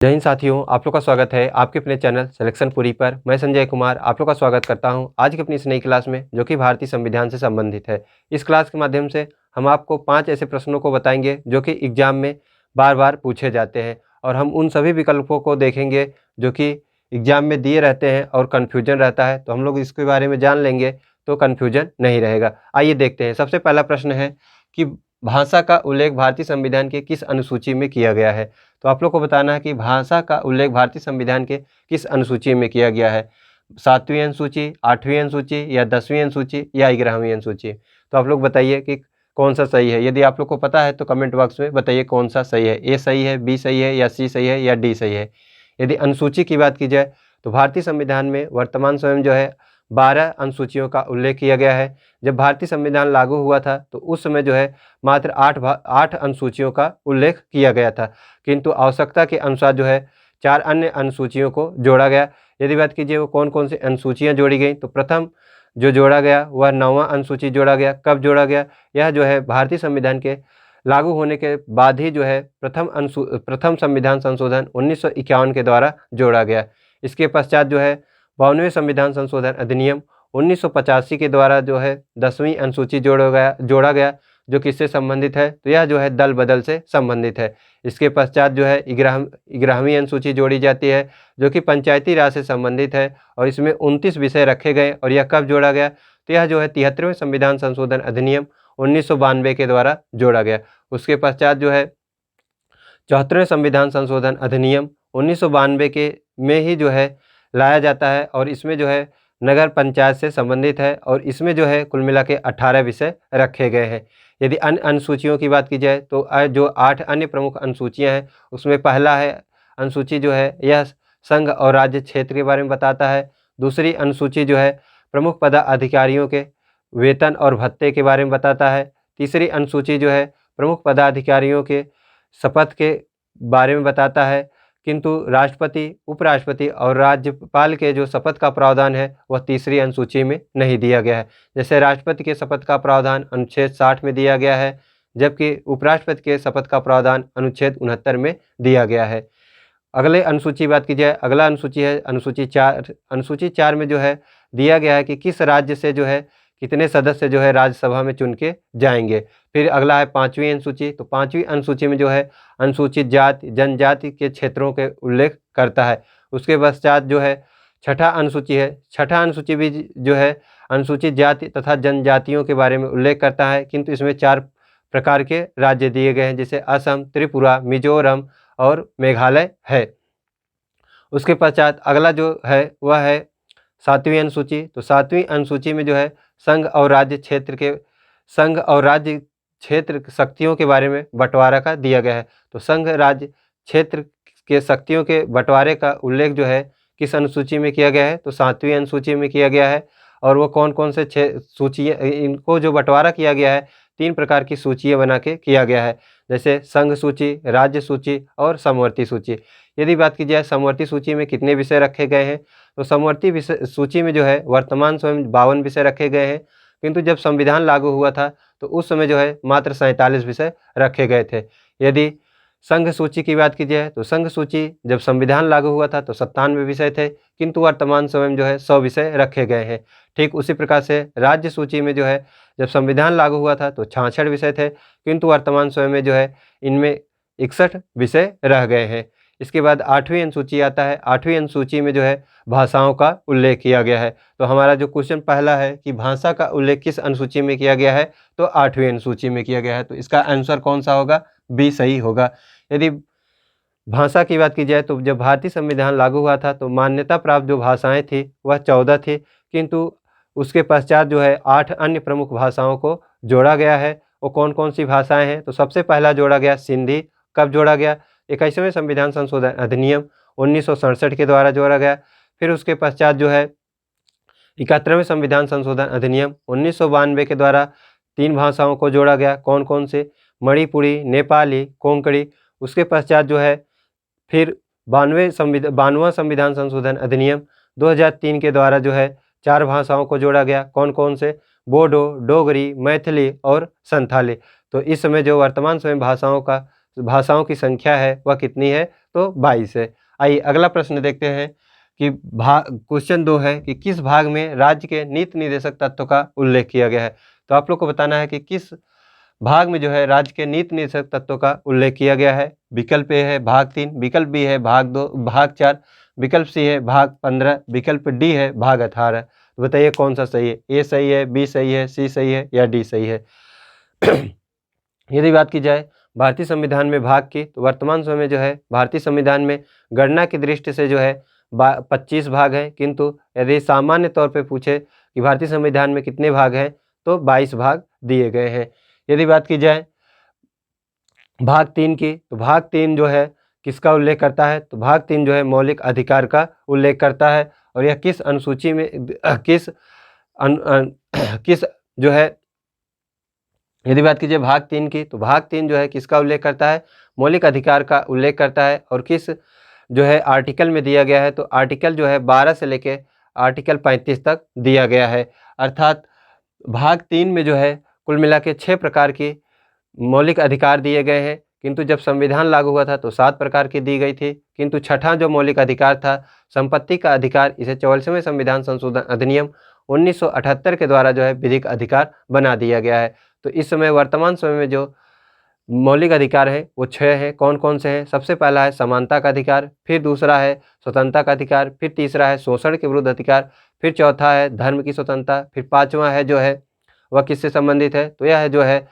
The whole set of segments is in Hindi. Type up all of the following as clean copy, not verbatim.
जय हिंद साथियों, आप लोग का स्वागत है आपके अपने चैनल सिलेक्शन पूरी पर। मैं संजय कुमार आप लोग का स्वागत करता हूं आज की अपनी इस नई क्लास में, जो कि भारतीय संविधान से संबंधित है। इस क्लास के माध्यम से हम आपको 5 ऐसे प्रश्नों को बताएंगे जो कि एग्जाम में बार बार पूछे जाते हैं, और हम उन सभी विकल्पों को देखेंगे जो कि एग्जाम में दिए रहते हैं और कन्फ्यूजन रहता है, तो हम लोग इसके बारे में जान लेंगे तो कन्फ्यूजन नहीं रहेगा। आइए देखते हैं। सबसे पहला प्रश्न है कि भाषा का उल्लेख भारतीय संविधान के किस अनुसूची में किया गया है। तो आप लोग को बताना है कि भाषा का उल्लेख भारतीय संविधान के किस अनुसूची में किया गया है। 7वीं अनुसूची, 8वीं अनुसूची या 10वीं अनुसूची या 11वीं अनुसूची। तो आप लोग बताइए कि कौन सा सही है। यदि आप लोग को पता है तो कमेंट बॉक्स में बताइए कौन सा सही है। ए सही है, बी सही है या सी सही है या डी सही है। यदि अनुसूची की बात की जाए तो भारतीय संविधान में वर्तमान समय जो है 12 अनुसूचियों का उल्लेख किया गया है। जब भारतीय संविधान लागू हुआ था तो उस समय जो है मात्र 8 अनुसूचियों का उल्लेख किया गया था, किंतु आवश्यकता के अनुसार जो है 4 अन्य अनुसूचियों को जोड़ा गया। यदि बात कीजिए वो कौन कौन सी अनुसूचियाँ जोड़ी गई, तो प्रथम जो जोड़ा गया वह 9वां अनुसूची जोड़ा गया। कब जोड़ा गया? यह जो है भारतीय संविधान के लागू होने के बाद ही जो है प्रथम संविधान संशोधन 1951 के द्वारा जोड़ा गया। इसके पश्चात जो है 52वें संविधान संशोधन अधिनियम 1985 के द्वारा जो है 10वीं अनुसूची जोड़ा गया, जो किससे संबंधित है? तो यह जो है दल बदल से संबंधित है। इसके पश्चात जो है 11वीं अनुसूची जोड़ी जाती है, जो कि पंचायती राज से संबंधित है, और इसमें 29 विषय रखे गए। और यह कब जोड़ा गया? तो यह जो है 73वें संविधान संशोधन अधिनियम 1992 के द्वारा जोड़ा गया। उसके पश्चात जो है 74वें संविधान संशोधन अधिनियम 1992 के में ही जो है लाया जाता है, और इसमें जो है नगर पंचायत से संबंधित है, और इसमें जो है कुल मिला के 18 विषय रखे गए हैं। यदि अन्य अनुसूचियों की बात की जाए तो जो 8 अन्य प्रमुख अनुसूचियां हैं उसमें पहला है अनुसूची जो है यह संघ और राज्य क्षेत्र के बारे में बताता है। दूसरी अनुसूची जो है प्रमुख पदाधिकारियों के वेतन और भत्ते के बारे में बताता है। तीसरी अनुसूची जो है प्रमुख पदाधिकारियों के शपथ के बारे में बताता है, किंतु राष्ट्रपति, उपराष्ट्रपति और राज्यपाल के जो शपथ का प्रावधान है वह तीसरी अनुसूची में नहीं दिया गया है। जैसे राष्ट्रपति के शपथ का प्रावधान अनुच्छेद 60 में दिया गया है, जबकि उपराष्ट्रपति के शपथ का प्रावधान अनुच्छेद 69 में दिया गया है। अगले अनुसूची बात की जाए, अगला अनुसूची है अनुसूची 4। अनुसूची 4 में जो है दिया गया है कि किस राज्य से जो है कितने सदस्य जो है राज्यसभा में चुन के जाएंगे। फिर अगला है 5वीं अनुसूची। तो 5वीं अनुसूची में जो है अनुसूचित जाति जनजाति के क्षेत्रों के उल्लेख करता है। उसके पश्चात जो है 6ठा अनुसूची है। 6ठा अनुसूची भी जो है अनुसूचित जाति तथा जनजातियों के बारे में उल्लेख करता है, किंतु इसमें 4 प्रकार के राज्य दिए गए हैं, जैसे असम, त्रिपुरा, मिजोरम और मेघालय है। उसके पश्चात अगला जो है वह है 7वीं अनुसूची। तो 7वीं अनुसूची में जो है संघ और राज्य क्षेत्र शक्तियों के बारे में बंटवारा का दिया गया है। तो संघ राज्य क्षेत्र के शक्तियों के बंटवारे का उल्लेख जो है किस अनुसूची में किया गया है? तो 7वीं अनुसूची में किया गया है। और वो कौन कौन से सूचियाँ, इनको जो बंटवारा किया गया है 3 प्रकार की सूचियाँ बना के किया गया है, जैसे संघ सूची, राज्य सूची और समवर्ती सूची। यदि बात की जाए समवर्ती सूची में कितने विषय रखे गए हैं, तो समवर्ती विषय सूची में जो है वर्तमान समय में 52 विषय रखे गए हैं, किंतु जब संविधान लागू हुआ था तो उस समय जो है मात्र 47 विषय रखे गए थे। यदि संघ सूची की बात की जाए तो संघ सूची जब संविधान लागू हुआ था तो 97 विषय थे, किंतु वर्तमान समय में जो है 100 विषय रखे गए हैं। ठीक उसी प्रकार से राज्य सूची में जो है जब संविधान लागू हुआ था तो 66 विषय थे, किंतु वर्तमान समय में जो है इनमें 61 विषय रह गए हैं। इसके बाद 8वीं अनुसूची आता है। 8वीं अनुसूची में जो है भाषाओं का उल्लेख किया गया है। तो हमारा जो क्वेश्चन पहला है कि भाषा का उल्लेख किस अनुसूची में किया गया है, तो 8वीं अनुसूची में किया गया है। तो इसका आंसर कौन सा होगा? बी सही होगा। यदि भाषा की बात की जाए तो जब भारतीय संविधान लागू हुआ था तो मान्यता प्राप्त जो भाषाएं थी वह 14 थी, किंतु उसके पश्चात जो है 8 अन्य प्रमुख भाषाओं को जोड़ा गया है। वो कौन कौन सी भाषाएं हैं? तो सबसे पहला जोड़ा गया सिंधी। कब जोड़ा गया? 21वें संविधान संशोधन अधिनियम 1967 के द्वारा जोड़ा गया। फिर उसके पश्चात जो है 71वें संविधान संशोधन अधिनियम 1992 के द्वारा 3 भाषाओं को जोड़ा गया। कौन कौन से? मणिपुरी, नेपाली, कोंकणी। उसके पश्चात जो है फिर 92वां संविधान संशोधन अधिनियम 2003 के द्वारा जो है 4 भाषाओं को जोड़ा गया। कौन कौन से? बोडो, डोगरी, मैथिली और संथाली। तो इस समय जो वर्तमान समय भाषाओं की संख्या है वह कितनी है? तो 22 है। आइए अगला प्रश्न देखते हैं कि क्वेश्चन 2 है कि किस भाग में राज्य के नीति निर्देशक तत्वों का उल्लेख किया गया है। तो आप लोग को बताना है कि किस भाग में जो है राज्य के नीति निर्देशक तत्वों का उल्लेख किया गया है। विकल्प ए है भाग 3, विकल्प बी है भाग 2, भाग 4, विकल्प सी है भाग 15, विकल्प डी है भाग 18। तो बताइए कौन सा सही है। ए सही है, बी सही है, सी सही है या डी सही है। यदि बात की जाए भारतीय संविधान में भाग की, तो वर्तमान समय में जो है भारतीय संविधान में गणना की दृष्टि से जो है 25 भाग हैं, किंतु यदि सामान्य तौर पे पूछे कि भारतीय संविधान में कितने भाग हैं तो 22 भाग दिए गए हैं। यदि बात की जाए भाग 3 की, तो भाग 3 जो है किसका उल्लेख करता है, तो भाग 3 जो है मौलिक अधिकार का उल्लेख करता है। और यह किस अनुसूची में किस जो है, यदि बात कीजिए भाग 3 की, तो भाग 3 जो है किसका उल्लेख करता है, मौलिक अधिकार का उल्लेख करता है। और किस जो है आर्टिकल में दिया गया है, तो आर्टिकल जो है 12 से लेके आर्टिकल 35 तक दिया गया है। अर्थात भाग 3 में जो है कुल मिला के 6 प्रकार की मौलिक अधिकार दिए गए हैं, किंतु जब संविधान लागू हुआ था तो 7 प्रकार की दी गई थी। किंतु छठा जो मौलिक अधिकार था संपत्ति का अधिकार, इसे 44वें संविधान संशोधन अधिनियम 1978 के द्वारा जो है विधिक अधिकार बना दिया गया है। तो इस समय वर्तमान समय में जो मौलिक अधिकार है वो 6 हैं। कौन कौन से हैं? सबसे पहला है समानता का अधिकार, फिर दूसरा है स्वतंत्रता का अधिकार, फिर तीसरा है शोषण के विरुद्ध अधिकार, फिर चौथा है धर्म की स्वतंत्रता, फिर पांचवा है जो है वह किससे संबंधित है, तो यह है जो है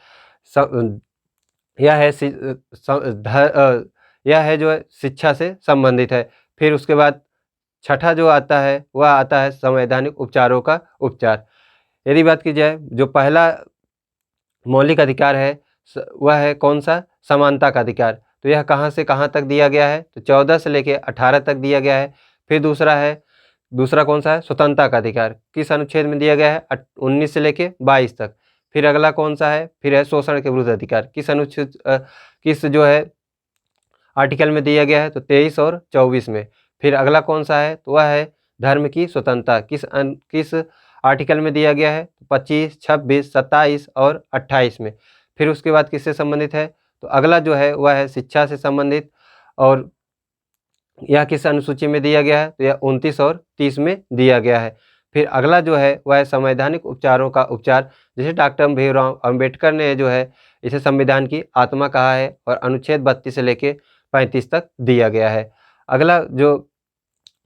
यह है जो है शिक्षा से संबंधित है। फिर उसके बाद छठा जो आता है वह आता है संवैधानिक उपचारों का उपचार। यदि बात की जाए जो पहला मौलिक अधिकार है वह है कौन सा, समानता का अधिकार। तो यह कहाँ से कहाँ तक दिया गया है, तो 14 से लेके 18 तक दिया गया है। फिर दूसरा कौन सा है, स्वतंत्रता का अधिकार, किस अनुच्छेद में दिया गया है, 19 से लेके 22 तक। फिर अगला कौन सा है, फिर है शोषण के विरुद्ध अधिकार, किस अनुच्छेद किस जो है आर्टिकल में दिया गया है, तो 23 और 24 में। फिर अगला कौन सा है, तो वह है धर्म की स्वतंत्रता, किस आर्टिकल में दिया गया है, 25, 26, 27 और 28 में। फिर उसके बाद किससे संबंधित है, तो अगला जो है वह है शिक्षा से संबंधित, और यह किस अनुसूची में दिया गया है, तो यह 29 और 30 में दिया गया है। फिर अगला जो है वह है संवैधानिक उपचारों का उपचार, जिसे डॉक्टर भीमराव अंबेडकर ने जो है इसे संविधान की आत्मा कहा है, और अनुच्छेद 32 से लेके 35 तक दिया गया है। अगला जो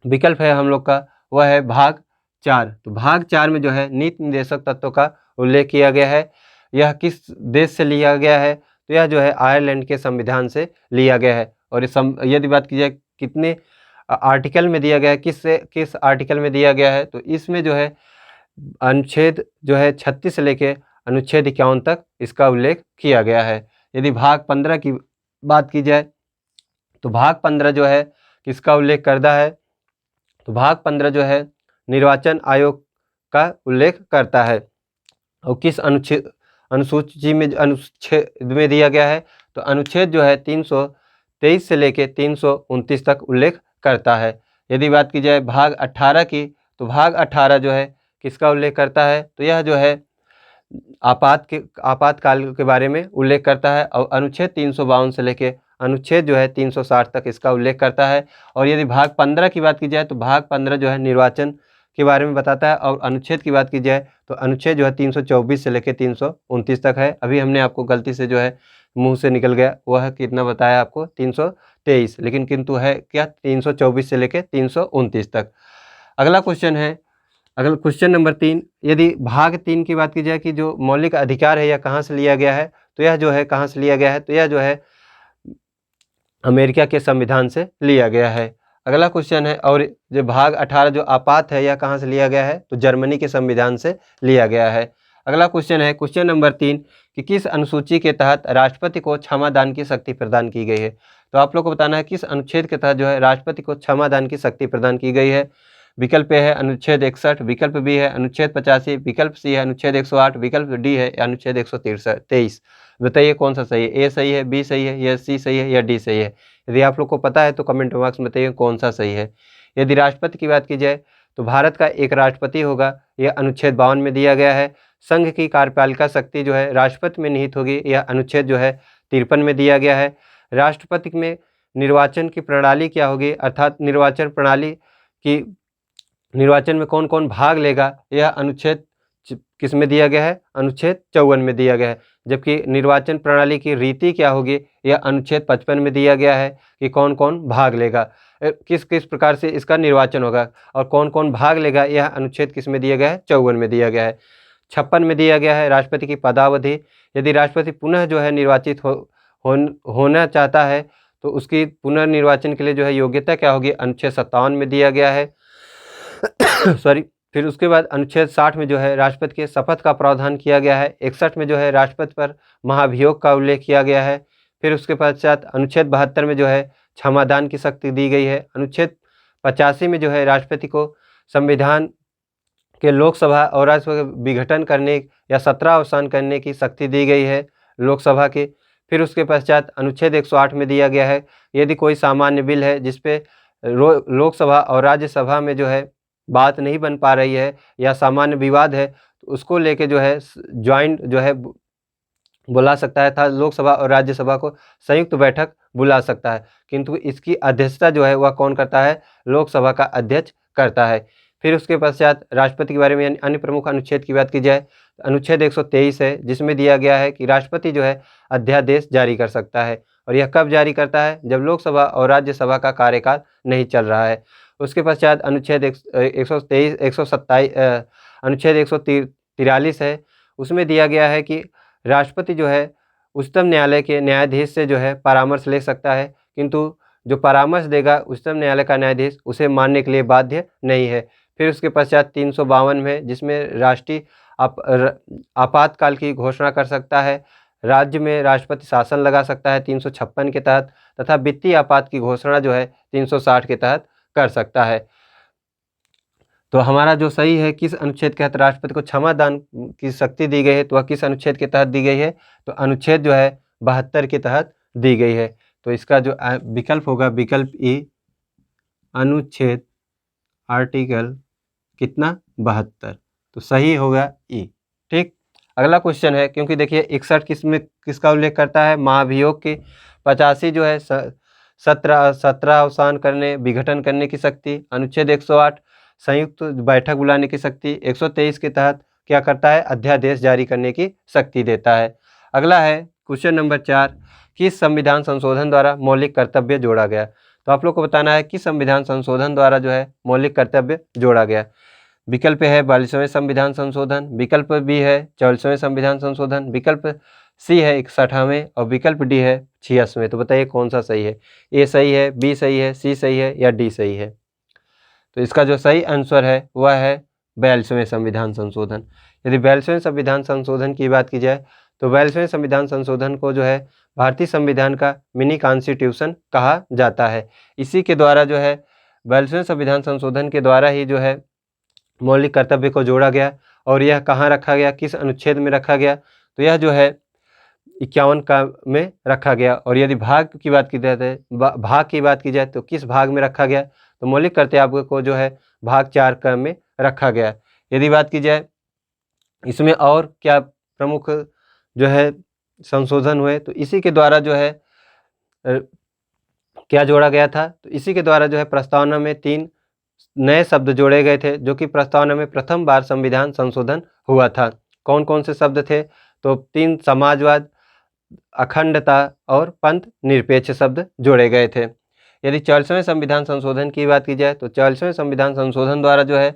विकल्प है हम लोग का वह है भाग 4। तो भाग 4 में जो है नीति निर्देशक तत्वों का उल्लेख किया गया है। यह किस देश से लिया गया है, तो यह जो है आयरलैंड के संविधान से लिया गया है। और यदि बात की जाए कितने आर्टिकल में दिया गया है, किस आर्टिकल में दिया गया है, तो इसमें जो है अनुच्छेद जो है 36 से लेके अनुच्छेद 51 तक इसका उल्लेख किया गया है। यदि भाग 15 की बात की जाए, तो भाग 15 जो है किसका उल्लेख करता है, तो भाग 15 जो है निर्वाचन आयोग का उल्लेख करता है। और किस अनुसूची में दिया गया है, तो अनुच्छेद जो है 323 से लेके 329 तक उल्लेख करता है। यदि बात की जाए भाग 18 की, तो भाग 18 जो है किसका उल्लेख करता है, तो यह जो है आपातकाल के बारे में उल्लेख करता है। और अनुच्छेद 352 से लेके अनुच्छेद जो है 360 तक इसका उल्लेख करता है। और यदि भाग 15 की बात की जाए, तो भाग 15 जो है निर्वाचन के बारे में बताता है। और अनुच्छेद की बात की जाए, तो अनुच्छेद जो है 324 से लेकर 329 तक है। अभी हमने आपको गलती से जो है मुंह से निकल गया, वह कितना बताया आपको, 323, लेकिन किंतु है क्या 324 से लेकर 329 तक। अगला क्वेश्चन नंबर 3, यदि भाग 3 की बात की जाए कि जो मौलिक अधिकार है यह कहाँ से लिया गया है, तो यह जो है कहाँ से लिया गया है, तो यह जो है अमेरिका के संविधान से लिया गया है। अगला क्वेश्चन है, और जो भाग 18 जो आपात है यह कहाँ से लिया गया है, तो जर्मनी के संविधान से लिया गया है। अगला क्वेश्चन है क्वेश्चन नंबर 3 कि किस अनुसूची के तहत राष्ट्रपति को क्षमा दान की शक्ति प्रदान की गई है। तो आप लोग को बताना है किस अनुच्छेद के तहत जो है राष्ट्रपति को क्षमा दान की शक्ति प्रदान की गई है। विकल्प ए है अनुच्छेद 61, विकल्प बी है अनुच्छेद 85, विकल्प सी है अनुच्छेद 108, विकल्प डी है अनुच्छेद 123। बताइए कौन सा सही है, ए सही है, बी सही है, या सी सही है, या डी सही है। यदि आप लोग को पता है तो कमेंट बॉक्स में बताइए कौन सा सही है। यदि राष्ट्रपति की बात की जाए, तो भारत का एक राष्ट्रपति होगा, यह अनुच्छेद 52 में दिया गया है। संघ की कार्यपालिका शक्ति जो है राष्ट्रपति में निहित होगी, यह अनुच्छेद जो है 53 में दिया गया है। राष्ट्रपति में निर्वाचन की प्रणाली क्या होगी, अर्थात निर्वाचन प्रणाली की निर्वाचन में कौन कौन भाग लेगा, यह अनुच्छेद किस में दिया गया है, अनुच्छेद 54 में दिया गया है। जबकि निर्वाचन प्रणाली की रीति क्या होगी, यह अनुच्छेद 55 में दिया गया है कि कौन कौन भाग लेगा, किस किस प्रकार से इसका निर्वाचन होगा और कौन कौन भाग लेगा, यह अनुच्छेद किस में दिया गया है, 54 में दिया गया है। 56 में दिया गया है राष्ट्रपति की पदावधि, यदि राष्ट्रपति पुनः जो है निर्वाचित होना चाहता है तो उसकी पुनर्निर्वाचन के लिए जो है योग्यता क्या होगी, अनुच्छेद 57 में दिया गया है। सॉरी। फिर उसके बाद अनुच्छेद 60 में जो है राष्ट्रपति के शपथ का प्रावधान किया गया है। 61 में जो है राष्ट्रपति पर महाभियोग का उल्लेख किया गया है। फिर उसके पश्चात अनुच्छेद 72 में जो है क्षमादान की शक्ति दी गई है। अनुच्छेद 85 में जो है राष्ट्रपति को संविधान के लोकसभा और राज्यसभा का विघटन करने या सत्ता अवसान करने की शक्ति दी गई है लोकसभा के। फिर उसके पश्चात अनुच्छेद 108 में दिया गया है यदि कोई सामान्य बिल है जिसपे लोकसभा और राज्यसभा में जो है बात नहीं बन पा रही है या सामान्य विवाद है तो उसको लेके जो है ज्वाइंट जो है बुला सकता है था, लोकसभा और राज्यसभा को संयुक्त बैठक बुला सकता है, किंतु इसकी अध्यक्षता जो है वह कौन करता है, लोकसभा का अध्यक्ष करता है। फिर उसके पश्चात राष्ट्रपति के बारे में अन्य प्रमुख अनुच्छेद की बात की जाए, अनुच्छेद 123 है जिसमें दिया गया है कि राष्ट्रपति जो है अध्यादेश जारी कर सकता है और यह कब जारी करता है, जब लोकसभा और राज्यसभा का कार्यकाल नहीं चल रहा है। उसके पश्चात अनुच्छेद 127 अनुच्छेद 143 है, उसमें दिया गया है कि राष्ट्रपति जो है उच्चतम न्यायालय के न्यायाधीश से जो है परामर्श ले सकता है, किंतु जो परामर्श देगा उच्चतम न्यायालय का न्यायाधीश उसे मानने के लिए बाध्य नहीं है। फिर उसके पश्चात 352 में जिसमें राष्ट्रीय आपातकाल की घोषणा कर सकता है, राज्य में राष्ट्रपति शासन लगा सकता है 356 के तहत, तथा वित्तीय आपात की घोषणा जो है 360 के तहत कर सकता है। तो हमारा जो सही है किस अनुच्छेद के तहत राष्ट्रपति को क्षमा दान की शक्ति दी गई है, तो वह किस अनुच्छेद के तहत दी गई है, तो अनुच्छेद जो है 72 के तहत दी गई है। तो इसका जो विकल्प होगा विकल्प ई, अनुच्छेद आर्टिकल कितना 72, तो सही होगा ई। ठीक। अगला क्वेश्चन है, क्योंकि देखिए 61 किसका उल्लेख करता है, महाभियोग की। 85 जो है सत्रह अवसान करने विघटन करने की शक्ति। अनुच्छेद 108 संयुक्त बैठक बुलाने की शक्ति। 123 के तहत क्या करता है, अध्यादेश जारी करने की शक्ति देता है। अगला है क्वेश्चन नंबर 4, किस संविधान संशोधन द्वारा मौलिक कर्तव्य जोड़ा गया। तो आप लोग को बताना है किस संविधान संशोधन द्वारा जो है मौलिक कर्तव्य जोड़ा गया। विकल्प है 42वें संविधान संशोधन, विकल्प बी है 44वें संविधान संशोधन, विकल्प सी है 61वें और विकल्प डी है 86वें। तो बताइए कौन सा सही है, ए सही है, बी सही है, सी सही है या डी सही है। तो इसका जो सही आंसर है वह है 42वें संविधान संशोधन। यदि 42वें संविधान संशोधन की बात की जाए तो 42वें संविधान संशोधन को जो है भारतीय संविधान का मिनी कॉन्स्टिट्यूशन कहा जाता है। इसी के द्वारा जो है 42वें संविधान संशोधन के द्वारा ही जो है मौलिक कर्तव्य को जोड़ा गया। और यह कहाँ रखा गया, किस अनुच्छेद में रखा गया, तो यह जो है 51 का में रखा गया। और यदि भाग की बात की जाए तो किस भाग में रखा गया, तो मौलिक कर्तव्य को जो है भाग 4 का में रखा गया। यदि बात की जाए इसमें और क्या प्रमुख जो है संशोधन हुए, तो इसी के द्वारा जो है क्या जोड़ा गया था, तो इसी के द्वारा जो है प्रस्तावना में 3 नए शब्द जोड़े गए थे, जो कि प्रस्तावना में प्रथम बार संविधान संशोधन हुआ था। कौन कौन से शब्द थे, तो 3 समाजवाद, अखंडता और पंथ निरपेक्ष शब्द जोड़े गए थे। यदि 44वें संविधान संशोधन की बात की जाए तो 44वें संविधान संशोधन द्वारा जो है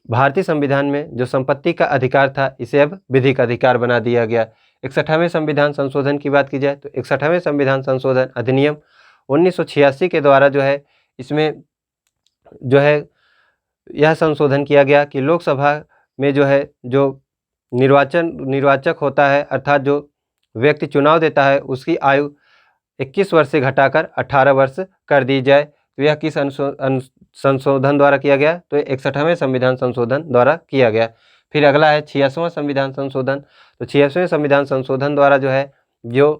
भारतीय संविधान में जो संपत्ति का अधिकार था इसे अब विधिक अधिकार बना दिया गया। 61वें संविधान संशोधन की बात की जाए तो 61वें संविधान संशोधन अधिनियम 1986 के द्वारा जो है इसमें जो है यह संशोधन किया गया कि लोकसभा में जो है जो निर्वाचक होता है, अर्थात जो व्यक्ति चुनाव देता है, उसकी आयु 21 वर्ष से घटाकर 18 वर्ष कर दी जाए। तो यह किस संशोधन द्वारा किया गया, तो 61वें संविधान संशोधन द्वारा किया गया। फिर अगला है 86वां संविधान संशोधन। तो 86वें संविधान संशोधन द्वारा जो है जो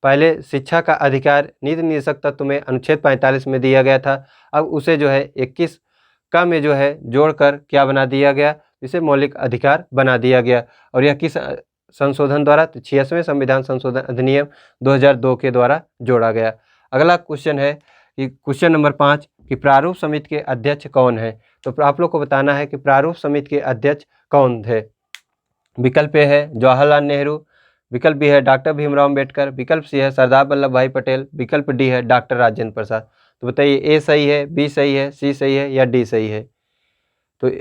पहले शिक्षा का अधिकार नीति निर्देशक तत्व में अनुच्छेद 45 में दिया गया था, अब उसे जो है 21 का में जो है जोड़कर क्या बना दिया गया, इसे मौलिक अधिकार बना दिया गया। और यह किस संशोधन द्वारा, तो 86वें संविधान संशोधन अधिनियम 2002 के द्वारा जोड़ा गया। अगला क्वेश्चन है कि क्वेश्चन नंबर 5 कि प्रारूप समिति के अध्यक्ष कौन है। तो आप लोग को बताना है कि प्रारूप समिति के अध्यक्ष कौन थे। विकल्प ए है जवाहरलाल नेहरू, विकल्प बी है डॉक्टर भीमराव अम्बेडकर, विकल्प सी है सरदार वल्लभ भाई पटेल, विकल्प डी है डॉक्टर राजेंद्र प्रसाद। तो बताइए ए सही है, बी सही है, सी सही है या डी सही है। तो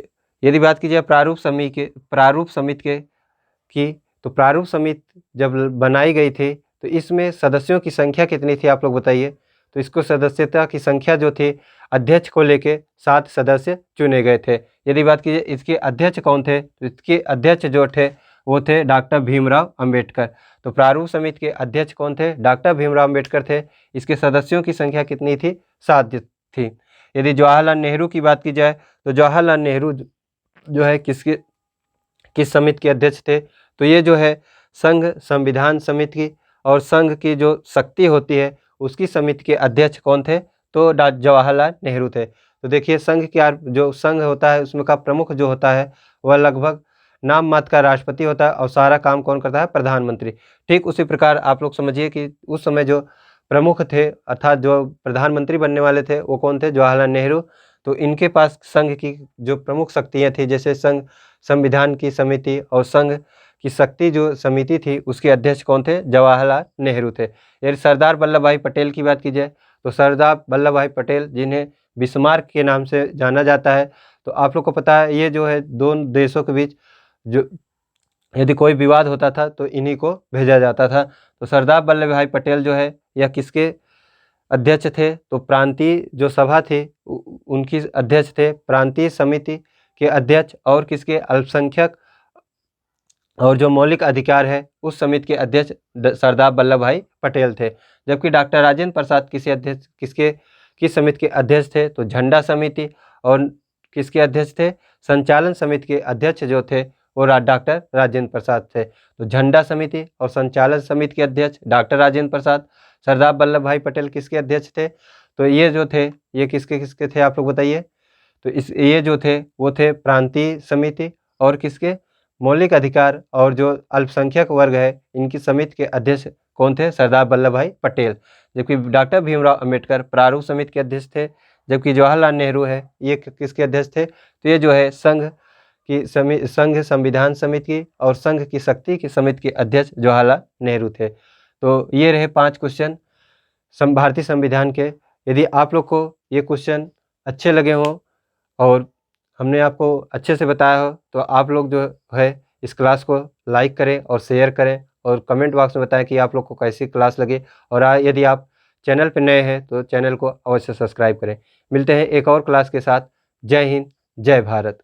यदि बात की जाए प्रारूप समिति के की, तो प्रारूप समिति जब बनाई गई थी तो इसमें सदस्यों की संख्या कितनी थी आप लोग बताइए। तो इसको सदस्यता की संख्या जो थी अध्यक्ष को लेके 7 सदस्य चुने गए थे। यदि बात कीजिए इसके अध्यक्ष कौन थे, तो इसके अध्यक्ष जो थे वो थे डॉक्टर भीमराव अंबेडकर। तो प्रारूप समिति के अध्यक्ष कौन थे, डॉक्टर भीमराव अंबेडकर थे। इसके सदस्यों की संख्या कितनी थी, 7 थी। यदि जवाहरलाल नेहरू की बात की जाए तो जवाहरलाल नेहरू जो है किस समिति के अध्यक्ष थे, तो ये जो है संघ संविधान समिति की और संघ की जो शक्ति होती है उसकी समिति के अध्यक्ष कौन थे, तो जवाहरलाल नेहरू थे। तो देखिए संघ का जो संघ होता है उसमें का प्रमुख जो होता है वह लगभग नाम मात्र का राष्ट्रपति होता है और सारा काम कौन करता है, प्रधानमंत्री। ठीक उसी प्रकार आप लोग समझिए कि उस समय जो प्रमुख थे अर्थात जो प्रधानमंत्री बनने वाले थे वो कौन थे, जवाहरलाल नेहरू। तो इनके पास संघ की जो प्रमुख शक्तियाँ थी जैसे संघ संविधान की समिति और संघ की शक्ति जो समिति थी उसके अध्यक्ष कौन थे, जवाहरलाल नेहरू थे। यदि सरदार वल्लभ भाई पटेल की बात की जाए तो सरदार वल्लभ भाई पटेल जिन्हें बिस्मार्क के नाम से जाना जाता है, तो आप लोग को पता है ये जो है दोनों देशों के बीच जो यदि कोई विवाद होता था तो इन्हीं को भेजा जाता था। तो सरदार वल्लभ भाई पटेल जो है यह किसके अध्यक्ष थे, तो प्रांतीय जो सभा थी उनकी अध्यक्ष थे, प्रांतीय समिति के अध्यक्ष और किसके, अल्पसंख्यक और जो मौलिक अधिकार है उस समिति के अध्यक्ष सरदार वल्लभ भाई पटेल थे। जबकि डॉक्टर राजेंद्र प्रसाद किस समिति के अध्यक्ष थे, तो झंडा समिति और किसके अध्यक्ष थे, संचालन समिति के अध्यक्ष जो थे वो डॉक्टर राजेंद्र प्रसाद थे। तो झंडा समिति और संचालन समिति के अध्यक्ष डॉक्टर राजेंद्र प्रसाद, सरदार वल्लभ भाई पटेल किसके अध्यक्ष थे, तो ये जो थे ये किसके थे आप लोग बताइए। तो ये जो थे वो थे प्रांतीय समिति और किसके, मौलिक अधिकार और जो अल्पसंख्यक वर्ग है इनकी समिति के अध्यक्ष कौन थे, सरदार वल्लभ भाई पटेल। जबकि डॉक्टर भीमराव अंबेडकर प्रारूप समिति के अध्यक्ष थे, जबकि जवाहरलाल नेहरू है ये किसके अध्यक्ष थे, तो ये जो है संघ संविधान समिति की और संघ की शक्ति की समिति के अध्यक्ष जवाहरलाल नेहरू थे। तो ये रहे 5 क्वेश्चन भारतीय संविधान के। यदि आप लोग को ये क्वेश्चन अच्छे लगे हों और हमने आपको अच्छे से बताया हो तो आप लोग जो है इस क्लास को लाइक करें और शेयर करें और कमेंट बॉक्स में बताएं कि आप लोग को कैसी क्लास लगी। और यदि आप चैनल पर नए हैं तो चैनल को अवश्य सब्सक्राइब करें। मिलते हैं एक और क्लास के साथ। जय हिंद, जय भारत।